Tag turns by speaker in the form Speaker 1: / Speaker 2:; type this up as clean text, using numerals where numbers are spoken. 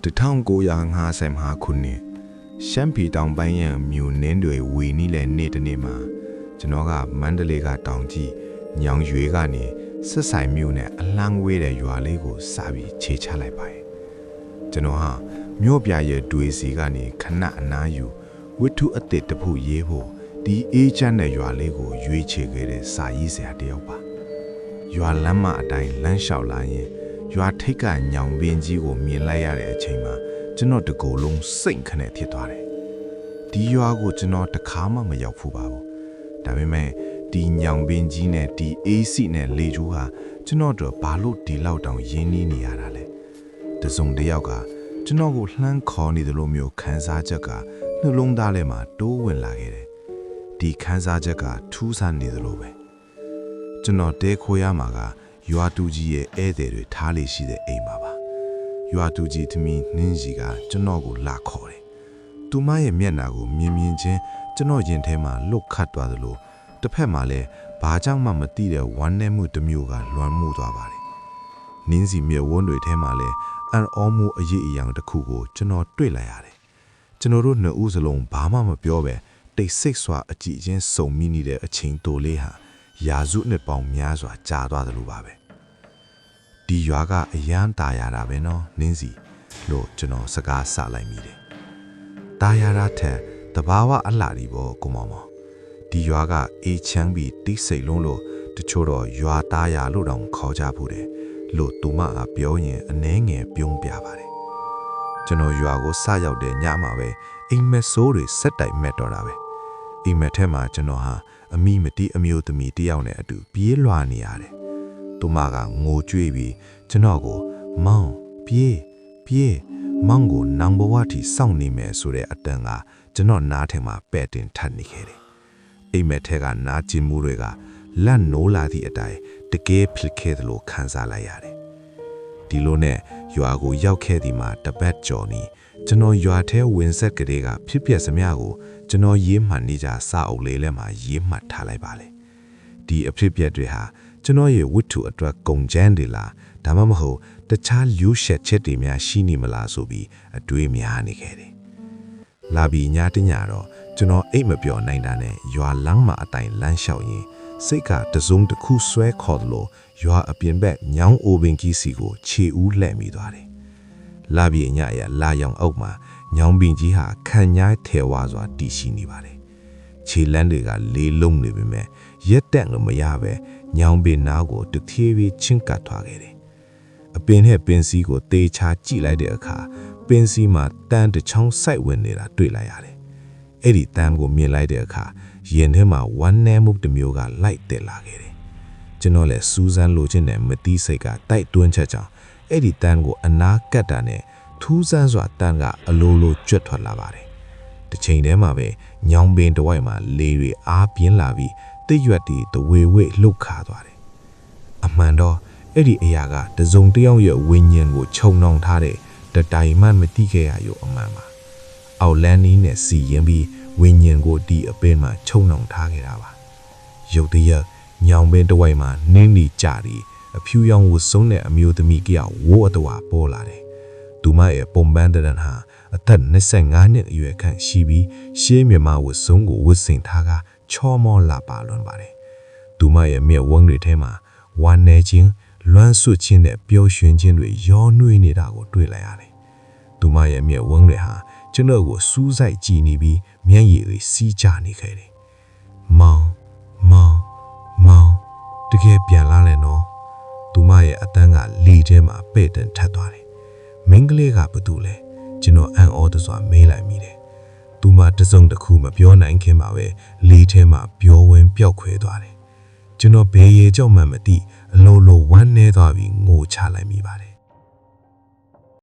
Speaker 1: တထောင်955ခုနှစ်ရှမ်းပြည်တောင်ပိုင်းရဲ့မြို့နင်းတွေဝီနီးတဲ့နေ့တစ်နေ့မှာကျွန်တော်ကမန္တလေးကတောင်ကြီးညောင်ရွေကနေစစ်ဆိုင်မြို့နဲ့အလန်းဝေးတဲ့ရွာလေးကိုစပြီးခြေချလိုက်ပါတယ်ကျွန်တော်ဟာမြို့ပြရဲ့တွေစီကနေခဏအနားယူဝတ္ထုအသစ်တစ်ခုရေးဖို့ဒီအေးချမ်းတဲ့ရွာလေးကိုရွေးချယ်ခဲ့တဲ့စာရေးဆရာတယောက်ပါရွာလမ်းမအတိုင်းလမ်းလျှောက်လာရင်ရွာထိပ်ကညောင်ပင်ကြီးကိုမြင်လိုက်ရတဲ့အချိန်မှာကျွန်တော်တကူလုံးစိတ်ခနဲ့ဖြစ်သွားတယ်ဒီရွာကိုကျွန်တော်တခါမှမရောက်ဖူးပါဘူးဒါပေမဲ့ဒီညောင်ပင်ကြီးနဲ့ဒီအေးစီနဲ့လေကျိုးဟာကျွန်တော်တို့ဘာလို့ဒီလောက်တောင်ရင်းနှီးနေရတာလဲတစုံတစ်ယောက်ကကျွန်တော်ကိုလှမ်းခေါ်နေတယ်လို့မျိုးခန်းစားချက်ကနှလုံးသားထဲမှာတိုးဝင်လာခဲ့တယ်ဒီခန်းစားချက်ကထူးဆန်းနေတယ်လို့ပဲကျွန်တော်တဲခိုးရမှာကရွာတူကြီးရဲ့ဧည့်သည်တွေထားလေရှိတဲ့အိမ်ပါရွာတူကြီးသမီးနှင်းစီကကျွန်တော်ကိုလာခေါ်တယ်သူမရဲ့မျက်နှာကိုမြင်မြင်ချင်းကျွန်တော်ရင်ထဲမှာလွတ်ခတ်သွားသလိုတစ်ဖက်မှာလည်းဘာကြောင့်မှမသိတဲ့ဝမ်းနည်းမှုတစ်မျိုးကလွန်မှုသွားပါတယ်နှင်းစီမျက်ဝန်းတွေထဲမှာလည်းအန်အောမှုအရေးအယံတစ်ခုကိုကျွန်တော်တွေ့လိုက်ရတယ်ကျွန်တော်တို့နှစ်ဦးစလုံးဘာမှမပြောပဲတိတ်ဆိတ်စွာအကြည့်ချင်းစုံမိနေတဲ့အချိန်တိုလေးဟာရာစုနှစ်ပေါင်းများစွာကြာသွားသလိုပါပဲဒီရွာကအရန်ตายရတာပဲနော်နင်းစီလို့ကျွန်တော်စကားဆလိုက်မိတယ်ตายရတာထက်တဘာဝအလှဒီပေါ့ကိုမောင်မောင်ဒီရွာကအေးချမ်းပြီးတိတ်ဆိတ်လုံးလို့တချို့တော့ရွာตายရလို့တောင်ခေါ်ကြဘူးတယ်လို့သူမကပြောရင်အနှဲငယ်ပြုံးပြပါတယ်ကျွန်တော်ရွာကိုစရောက်တဲ့ညမှာပဲအိမ်မက်ဆိုးတွေဆက်တိုက်မက်တော့တာပဲအိမ်မက်ထဲမှာကျွန်တော်ဟာအမိမတိအမျိုးသမီးတယောက်နဲ့အတူပြေးလွှာနေရတယ်သူမကငိုကြွေးပြီးကျွန်တော်ကိုမောင်ပြေးမောင်ကိုနောင်ဘဝထိစောင့်နေမယ်ဆိုတဲ့အတန်ကကျွန်တော်နားထဲမှာပဲ့တင်ထပ်နေခဲ့တယ်အိမ်မက်ထဲကနားကျင်မှုတွေကလက်နိုးလာသည့်အတိုင်းတကယ်ဖြစ်ခဲ့သလိုခံစားလိုက်ရတယ်ဒီလိုနဲ့ရွာကိုရောက်ခဲ့ဒီမှာတပတ်ကျော်နေကျွန်တော်ရွာထဲဝင်ဆက်ကလေးကဖြစ်ပျက်စမြကိုကျွန်တော်ရေးမှတ်နေကြစာအုပ်လေးထဲမှာရေးမှတ်ထားလိုက်ပါလေဒီအဖြစ်ပျက်တွေဟာကျွန်တော်ရဲ့ဝတ္ထုအတွက်ကုန်ကျန်းတယ်လားဒါမှမဟုတ်တခြားလူရှက်ချက်တွေများရှိနေမလားဆိုပြီးအတွေးများနေခဲ့တယ်လာပြီးညတညတော့ကျွန်တော်အိတ်မပြောနိုင်တာနဲ့ရွာလမ်းမှာအတိုင်းလမ်းလျှောက်ရင်စိတ်ကတစုံတစ်ခုဆွဲခေါ်လို့ရွာအပြင်ဘက်ညောင်းအိုပင်ကြီးစီကိုခြေဦးလှည့်မိသွားတယ်လာပြီးညရလာရောင်အုပ်မှာညောင်းပင်ကြီးဟာခံညားထဲဝါစွာတည်ရှိနေပါတယ်ခြေလန်းတွေကလေးလုံးနေပေမဲ့ရက်တက်လို့မရပဲညောင်းပင်နားကိုတဖြည်းဖြည်းချင်းကပ်သွားခဲ့တယ်အပင်နဲ့ပင်စီကိုတေချာကြည့်လိုက်တဲ့အခါပင်စီမှာတန်းတစ်ချောင်းစိုက်ဝင်နေတာတွေ့လိုက်ရတယ်အဲ့ဒီတန်းကိုမြင်လိုက်တဲ့အခါရင်ထဲမှာဝမ်းနည်းမှုတစ်မျိုးကလိုက်တက်လာခဲ့တယ်ကျွန်တော်လည်းစူးစမ်းလိုချင်တဲ့မတိစိတ်ကတိုက်တွန်းချက်ကြောင့်အဲ့ဒီတန်းကိုအနားကပ်တာနဲ့ထူးဆန်းစွာတန်းကအလိုလိုကျွတ်ထွက်လာပါတယ်တစ်ချိန်တည်းမှာပဲညောင်ပင်တစ်ဝိုက်မှာလေတွေအားပြင်းလာပြီးတိတ်ရွက်တွေတဝေဝေလှုပ်ခါသွားတယ်အမှန်တော့အဲ့ဒီအရာကတစုံတစ်ယောက်ရဲ့ဝိညာဉ်ကိုခြုံနှောင်ထားတဲ့တတိုင်မှမတိခဲ့ရရုံအမှန်ပါအောက်လန်းနီးနဲ့စီရင်ပြီးဝိညာဉ်ကိုဒီအပင်မှာခြုံနှောင်ထားခဲ့တာပါရုတ်တရက်ညောင်ပင်တစ်ဝိုက်မှာနင်းနီကြပြီးအဖြူရောင်ဝတ်စုံတဲ့အမျိုးသမီးကဝိုးအတော်ပေါ်လာတယ်သူမရဲ့ပုံပန်းတဲ့ဟာအသက်25နှစ်အရွယ်ခန့်ရှိပြီးရှေးမြန်မာဝတ်စုံကိုဝတ်ဆင်ထားကချောမောလာပါလွန်ပါတယ်သူမရဲ့မျက်ဝန်းတွေထဲမှာဝမ်းနေခြင်းလွမ်းဆွခြင်းနဲ့ပျော်ရွှင်ခြင်းတွေရောနှွေးနေတာကိုတွေ့လိုက်ရတယ်သူမရဲ့မျက်ဝန်းတွေဟာကျွန်တော်ကိုစူးစိုက်ကြည့်နေပြီးမျက်ရည်တွေစီးကျနေခဲ့တယ်မောင်တကယ်ပြန်လာလဲနော်သူမရဲ့အတန်းကလေထဲမှာပဲ့တင်ထပ်သွားတယ်မင်းကလေးကဘာတူလဲကျွန်တော်အံ့ဩတစွာမေးလိုက်မိတယ်သူမတစုံတစ်ခုမပြောနိုင်ခင်မှာပဲလေထဲမှာပျော်ဝင်ပျောက်ခွဲသွားတယ်ကျွန်တော်ဘယ်ရေကြောက်မှမသိအလိုလိုဝမ်းနေသွားပြီးငိုချလိုက်မိပါတယ်